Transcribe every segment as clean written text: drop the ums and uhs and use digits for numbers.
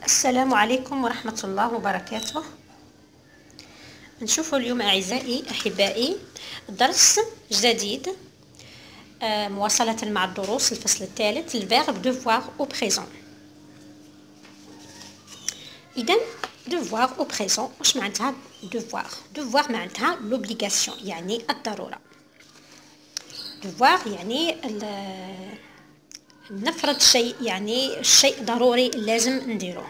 السلام عليكم ورحمة الله وبركاته. نشوفوا اليوم أعزائي أحبائي درس جديد مواصلة مع الدروس الفصل الثالث الفيرب devoir au présent. إذا devoir au présent واش معناتها devoir معناتها l'obligation يعني الضرورة. devoir يعني نفرض شيء يعني الشيء ضروري لازم نديروه.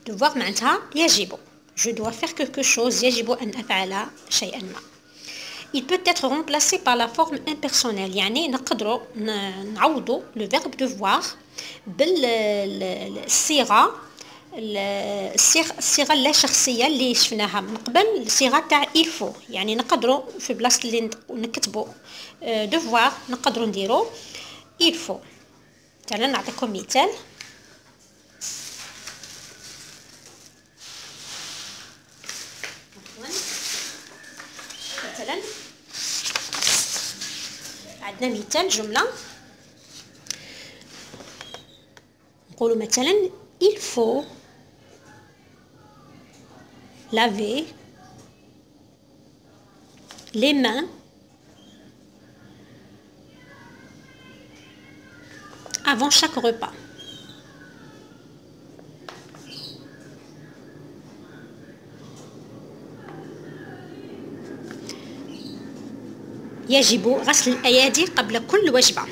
devoir معناتها يجب je dois faire quelque chose يجب أن أفعل شيئا ما. il peut être remplacé par la forme impersonnelle يعني نقدروا نعوضوا le verbe devoir بالصيغة الصيغة اللا شخصية اللي شفناها من قبل الصيغة تاع il faut يعني نقدروا في بلاصة اللي نكتبوا devoir نقدروا نديروا il faut. مثلا نعطيكم مثال عندنا مثال جملة نقولوا مثلا il faut laver les mains avant chaque repas. يجب غسل الأيادي قبل كل وجبة.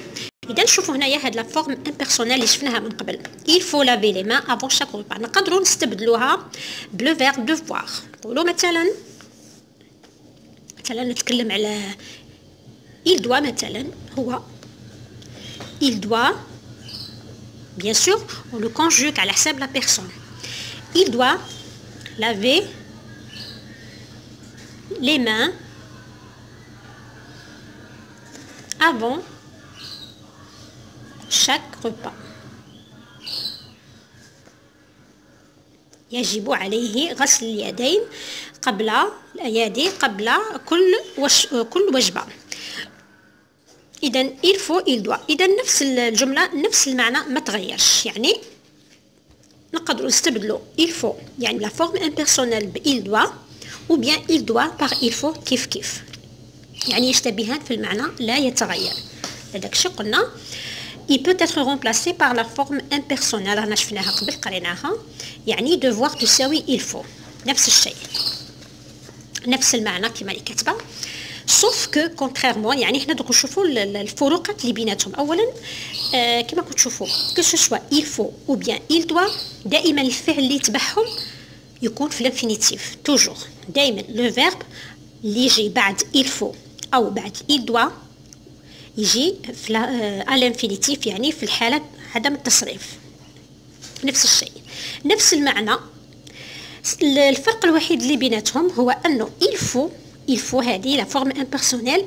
إذا نشوفوا هنايا هاد لا فورم امبيرسونيل اللي شفناها من قبل il faut laver les mains avant chaque repas. نقدروا نستبدلوها بلو فيرب devoir. نقولوا مثلا نتكلم على il doit مثلا هو il doit bien sûr on le conjugue على حساب la personne. il doit laver les mains avant chaque repas. يجب عليه غسل اليدين قبل كل وجبة. إذا il faut il doit. إذا نفس الجملة نفس المعنى ما تغيرش يعني نقدروا نستبدلوا il faut يعني la forme impersonnelle ب il doit ou bien il doit par il faut كيف يعني يشتبهان في المعنى لا يتغير. هذاك الشيء قلنا il peut être remplacé par la forme impersonnelle رانا شفناها قبل قريناها يعني devoir تساوي il faut نفس الشيء نفس المعنى كما اللي كاتبه sauf que contrairement يعني حنا دوك نشوفوا الفروقات اللي بيناتهم. اولا كما كنت تشوفوا que ce soit il faut ou bien il doit دائما الفعل اللي يتبعهم يكون في الانفينيتيف توجور. دائما لو فيرب اللي يجي بعد il faut او بعد il doit يجي في الانفينيتيف يعني في الحالة عدم التصريف نفس الشيء نفس المعنى. الفرق الوحيد اللي بيناتهم هو انه il faut هذه la forme impersonnelle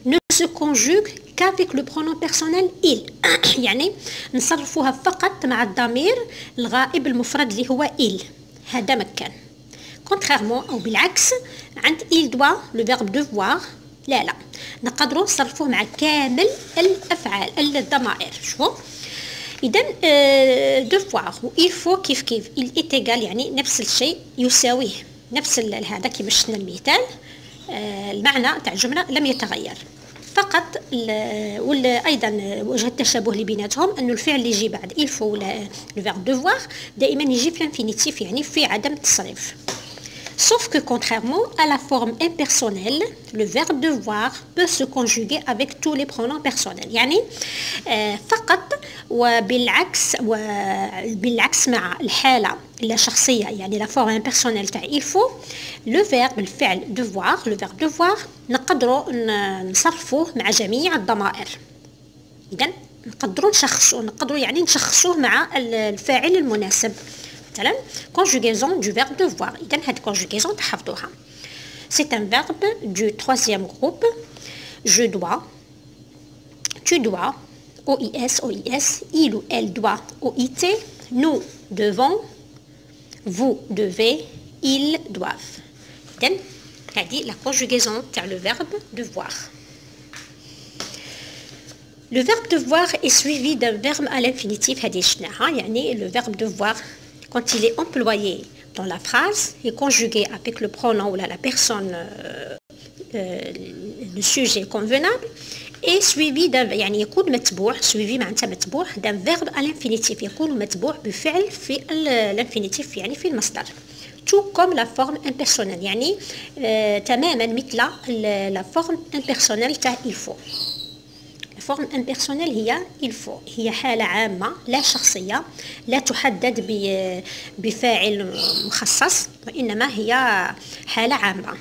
ne se conjugue qu'avec le pronom personnel il يعني نصرفوها فقط مع الضمير الغائب المفرد اللي هو il. هذا مكان contrairement او بالعكس عند il doit le verbe devoir لا نقدروا نصرفوه مع كامل الافعال الضمائر. شوفوا اذا devoir و il faut كيف il est égal يعني نفس الشيء يساويه نفس هذا كيما شفنا المثال. المعنى تاع الجمله لم يتغير فقط ولا ايضا وجه التشابه اللي بيناتهم انه الفعل اللي يجي بعد il faut ولا le verbe devoir دائما يجي في الانفينيتيف يعني في عدم التصريف. Sauf que contrairement à la forme impersonnelle, le verbe devoir peut se conjuguer avec tous les pronoms personnels. يعني فقط وبالعكس مع الحالة اللا شخصية يعني la forme impersonnelle تاع il faut le verbe الفعل devoir le verbe devoir نقدروا نصرفوه مع جميع الضمائر. إذن نقدروا يعني نشخصوه مع الفاعل المناسب. مثلا conjugaison du verbe devoir. إذن هاد conjugaison تحفظوها. C'est un verbe du troisième groupe. Je dois, tu dois, OIS, il ou elle doit, OIT, nous devons, vous devez, ils doivent. إذن هذه la conjugaison تاع le verbe devoir. Le verbe devoir est suivi d'un verbe à l'infinitif, le verbe devoir, quand il est employé dans la phrase, est conjugué avec le pronom ou la personne, le sujet convenable, et suivi d'un verbe à l'infinitif, يكون متبوع بفعل في l'infinitif يعني في المصدر. Tout comme la forme impersonnelle, يعني تماما مثل la forme impersonnelle تاع il faut. La forme impersonnelle هي il faut، هي حالة عامة لا شخصية، لا تحدد بفاعل مخصص، وإنما هي حالة عامة.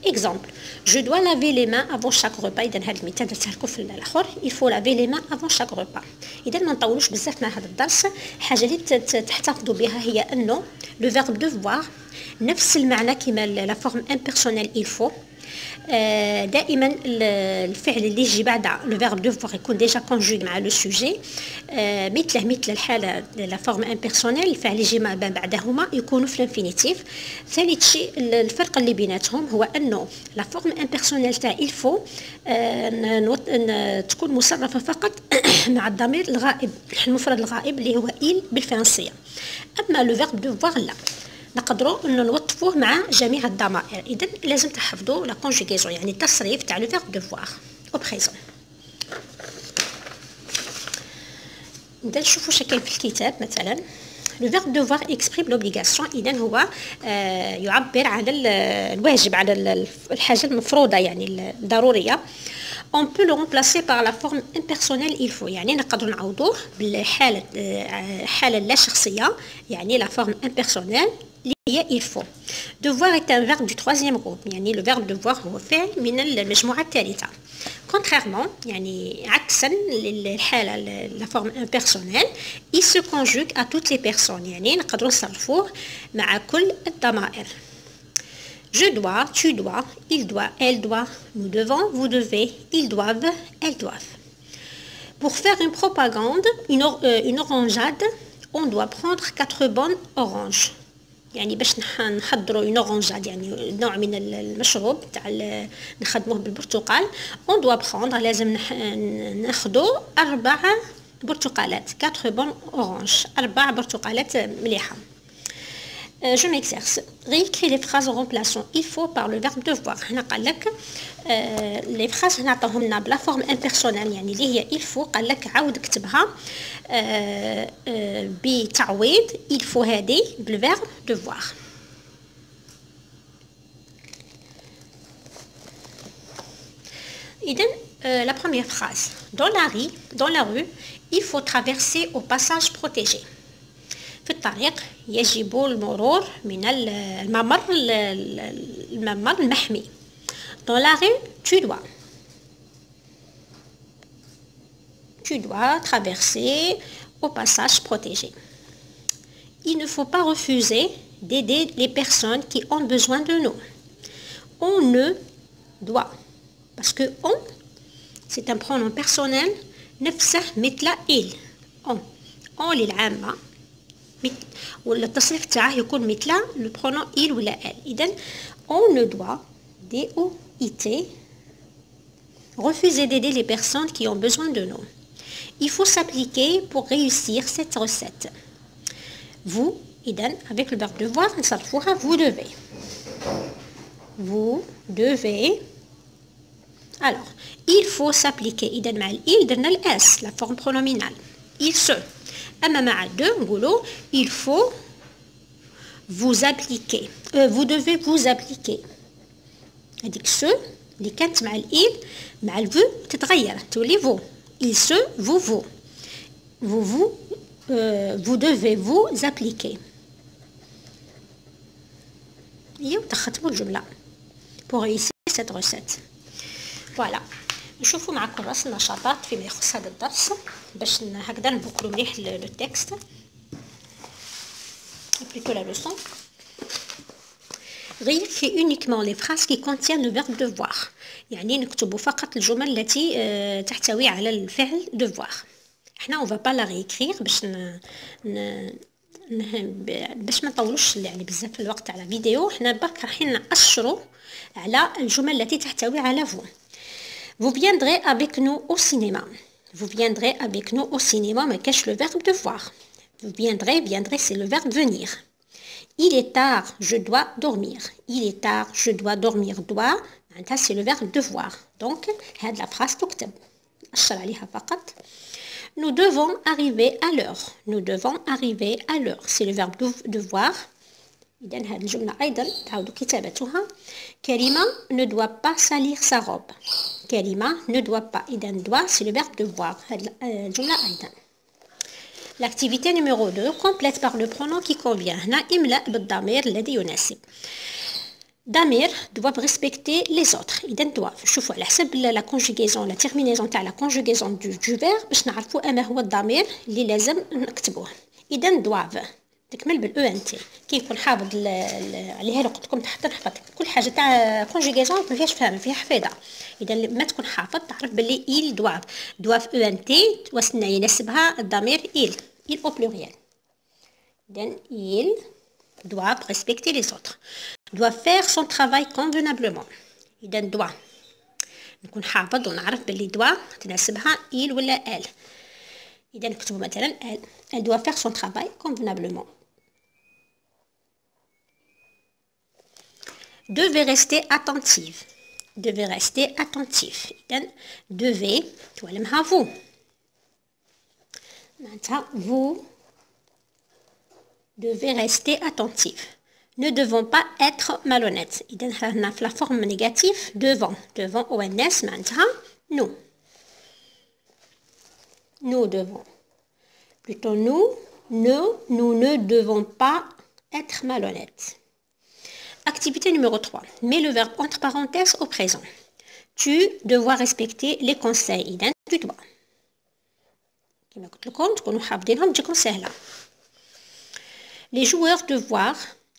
Exemple, je dois laver les mains avant chaque repas. إذا هذا المثال درته لكم في الآخر. Il faut laver les mains avant chaque repas. إذا ما نطولوش بزاف مع هذا الدرس. حاجة اللي تحتفظوا بها هي أنه le verbe devoir نفس المعنى كما la forme impersonnelle il faut. دائما الفعل اللي يجي بعد لو فيرب دوفوار يكون ديجا كونجوغ مع لو سوجي، مثل الحاله لا فورم امبيرسونيل الفعل اللي يجي ما بعدهما يكونوا في الانفينيتيف. ثالث شيء الفرق اللي بيناتهم هو انه لا فورم امبيرسونيل تاع il faut تكون مصرفه فقط مع الضمير الغائب، المفرد الغائب اللي هو il بالفرنسيه. اما لو فيرب دوفوار لا، نقدروا انه نوظفوه مع جميع الضمائر. اذا لازم تحفظوا لا كونجوغيزون يعني التصريف تاع لو فيرب ديفوار او بريزون. نبدا نشوفوا اش كاين في الكتاب. مثلا لو فيرب ديفوار اكسبريم لوبليغاسيون، اذا هو يعبر عن الواجب، على الحاجه المفروضه يعني الضروريه. On peut le remplacer par la forme impersonnelle il faut، يعني نقدر نعوضوه بالحالة لا شخصية يعني la forme impersonnelle اللي هي il faut. Devoir est un verbe du troisième groupe، يعني le verbe devoir هو فعل من المجموعة الثالثة. Contrairement يعني عكسا للحالة la forme impersonnelle il se conjugue à toutes les personnes، يعني نقدر نصرفوه مع كل الضمائر. Je dois, tu dois, il doit, elle doit, nous devons, vous devez, ils doivent, elles doivent. Pour faire une propagande, une orangeade, on doit prendre 4 bonnes oranges. يعني باش نحضروا une orangeade يعني نوع من المشروب تاع نخدموه بالبرتقال. On doit prendre لازم ناخذوا 4 برتقالات، 4 bonnes oranges، 4 برتقالات مليحة. Je m'exerce. Réécris les phrases en remplaçant il faut par le verbe devoir. هنا قال لك les phrases هنا عطاهم لنا بلا فورم امبيرسونيل يعني اللي هي il faut، قال لك عاود كتبها بتعويض il faut هذه بالverbe devoir. إذن la première phrase. Dans la rue, il faut traverser au passage protégé. في الطريق يجب المرور من الممر المحمي. Dans la rue, tu dois traverser au passage protégé. Il ne faut pas refuser d'aider les personnes qui ont besoin de nous. On ne doit, parce que on, c'est un pronom personnel, نفسه مثل il. on للعامة ولا التصريف تاعه يكون مثل لو برونون il ولا elle. إذن on ne doit D-O-I-T refuser d'aider les personnes qui ont besoin de nous. Il faut s'appliquer pour réussir cette recette. Vous, إذن avec le verbe devoir نصرفوها vous devez. Vous devez. Alors il faut s'appliquer. إذن مع il درنا الاس la forme pronominale. Il se. أما مع deux نقولوا il faut vous appliquer. Vous devez vous appliquer. هذيك سو اللي كانت مع il مع الفو تتغير تولي vous. Il se vous vous devez vous appliquer. et وتختموا الجملة pour réussir cette recette. Voilà. نشوفوا مع كراس النشاطات فيما يخص هذا الدرس باش هكذا نبوكلو مليح لو تكست plutôt la leçon. Réécris uniquement les phrases qui contiennent le verbe devoir. يعني نكتبوا فقط الجمل التي تحتوي على الفعل devoir. احنا on va pas la réécrire باش ما نطولوش يعني بزاف في الوقت على فيديو. احنا برك رايحين نأشروا على الجمل التي تحتوي على vous. Vous viendrez avec nous au cinéma. Vous viendrez avec nous au cinéma, mais cache le verbe devoir. Vous viendrez, c'est le verbe venir. Il est tard, je dois dormir. Il est tard, je dois dormir. Dois, c'est le verbe devoir. Donc, هاد la phrase تكتب. أشر عليها فقط. Nous devons arriver à l'heure. Nous devons arriver à l'heure. C'est le verbe devoir. إذن هذه الجملة أيضا تعود كتابتها. كريمة ne doit pas salir sa robe. كريمة ne doit pas. إذن doit c'est le verbe devoir. هذه الجملة أيضا. L'activité numéro 2 complète par le pronom qui convient. هنا املأ بالضمير الذي يناسب. ضمير doivent respecter les autres. إذن doivent. شوفوا على حسب la conjugaison la terminaison تاع la conjugaison du verbe باش نعرفوا أما هو الضمير اللي لازم نكتبوه. إذن doivent تكمل بالاو ان تي. كي يكون حافظ عليها اللي قلت لكم حتى نحفظ كل حاجه تاع كونجيغاسيون ما فيهاش فهم فيها حفيظه. اذا ما تكون حافظ تعرف باللي il doivent او ان تي وسنا يناسبها الضمير il au pluriel. اذا il doivent respecter les autres. doit faire son travail convenablement. اذا doit نكون حافظ ونعرف باللي doit تناسبها il ولا elle. إذا نكتبوا مثلا elle doit faire son travail convenablement. Devez rester attentive. Devez rester attentif. إذن devez تعلمها vous. معناتها vous devez rester attentif. Ne devons pas être malhonnêtes. إذن هنا في la forme négative devant ONS معناتها nous. Nous devons. Plutôt nous ne devons pas être malhonnêtes. Activité numéro 3. Mets le verbe entre parenthèses au présent. Tu dois respecter les conseils. إذن tu dois. كما قلت لكم تكونوا حافظينهم تجيكم سهلة. Les joueurs devoir.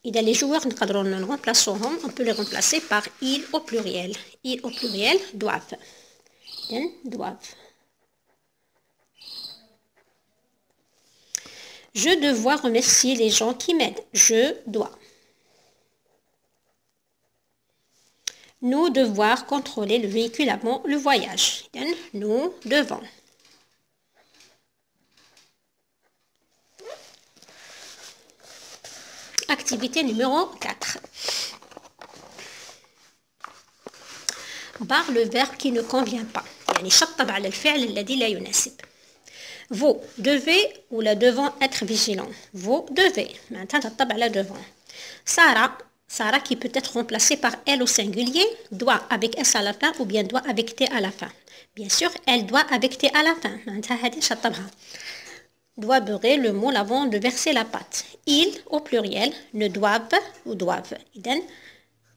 إذا les joueurs نقدروا نرمبلاسوهم on peut les remplacer par ils au pluriel. Ils au pluriel doivent. إذن doivent. Je dois remercier les gens qui m'aident. Je dois. Nous devoir contrôler le véhicule avant le voyage. Nous devons. Activité numéro 4. Barre le verbe qui ne convient pas. يعني شطب على الفعل الذي لا يناسب. Vous devez ou la devons être vigilant. Vous devez. Maintenant, تطبع على devant. Sarah qui peut être remplacée par elle au singulier doit avec s à la fin ou bien doit avec t à la fin. Bien sûr, elle doit avec t à la fin. معناتها هذه شطبها. Doit beurrer le moule avant de verser la pâte. Ils au pluriel ne doivent ou doivent. إذن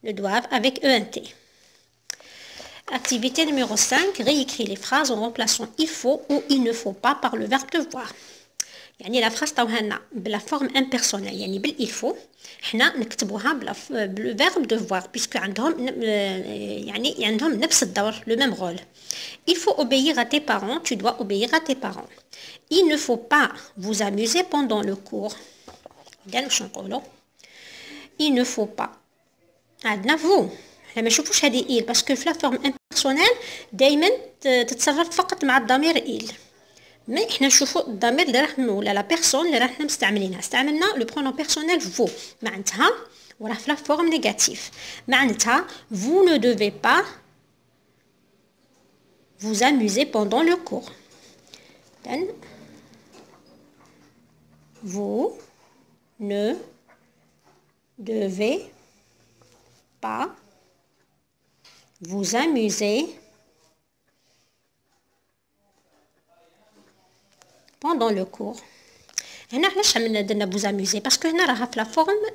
ne doivent avec ENT. Activité numéro 5, réécris les phrases en remplaçant il faut ou il ne faut pas par le verbe devoir. يعني la phrase تاوها لنا بلا forme impersonnelle يعني il faut حنا نكتبوها بلا verbe devoir puisque عندهم يعني عندهم نفس الدور le même rôle. Il faut obéir à tes parents, tu dois obéir à tes parents. Il ne faut pas vous amuser pendant le cours. إذا واش نقولوا il ne faut pas عندنا vous ما نشوفوش هذه il باسكو في لا فورم امبيرسونيل دائما تتصرف فقط مع الضمير il. مي احنا نشوفوا الضمير اللي راح ولا لا بيرسون اللي راح مستعملينها استعملنا لو برونون بيرسونيل فو معناتها وراه في لا فورم نيجاتيف معناتها vous ne devez pas vous amuser pendant le cours. Then, vous ne devez pas vous amuser pendant le cours. هنا علاش درنا vous amuser parce que هنا راها في la forme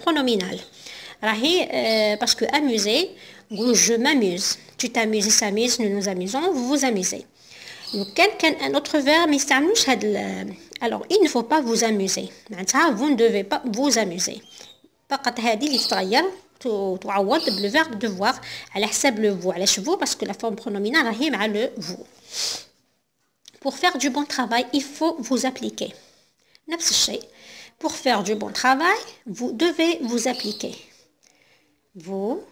pronominale راهي parce que amuser نقولوا je m'amuse tu t'amuses il s'amuse nous nous amusons vous vous amusez. وكان كان un autre verbe ما يستعملوش هاد alors il ne faut pas vous amuser معناتها vous ne devez pas vous amuser فقط هذه اللي تتغير تعوض بالverbe devoir على حساب le vous علاش vous parce que la forme pronominale راهي مع le vous. Pour faire du bon travail il faut vous appliquer. نفس الشيء. Pour faire du bon travail vous devez vous appliquer. Vous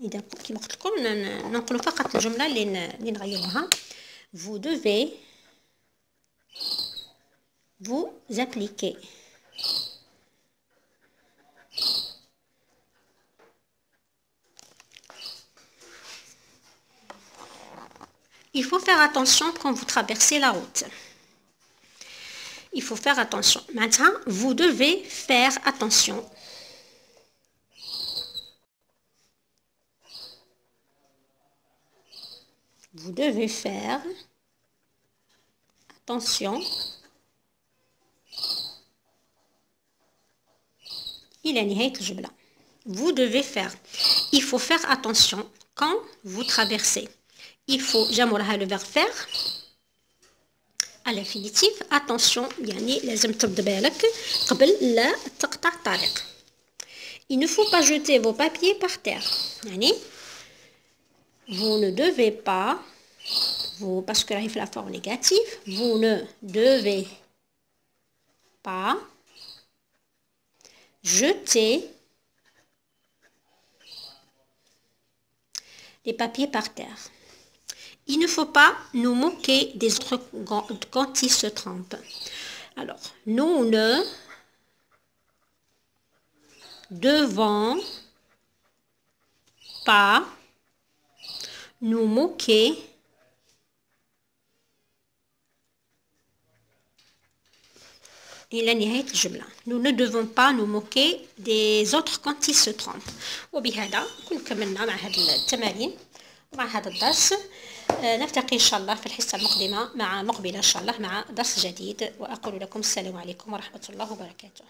إذا كيما قلت لكم ننقلوا فقط الجملة اللي نغيروها. vous devez vous appliquer. Il faut faire attention quand vous traversez la route. Il faut faire attention. Maintenant, vous devez faire attention. Vous devez faire attention. إلى نهاية الجملة. Vous devez faire. Il faut faire attention quand vous traversez. Il faut جمعها le verbe faire à l'infinitif. Attention يعني لازم ترد بالك قبل لا تقطع الطريق. Il ne faut pas jeter vos papiers par terre. يعني vous ne devez pas, vous, parce que là il fait la forme négative, vous ne devez pas jeter les papiers par terre. Il ne faut pas nous moquer des autres quand ils se trompent. Alors, nous ne devons pas nous moquer إلى نهاية الجملة. Nous ne devons pas nous moquer des autres quand ils se trompent. وبهذا نكون كملنا مع هذه التمارين ومع هذا الدرس. نلتقي إن شاء الله في الحصة المقبلة إن شاء الله مع درس جديد، وأقول لكم السلام عليكم ورحمة الله وبركاته.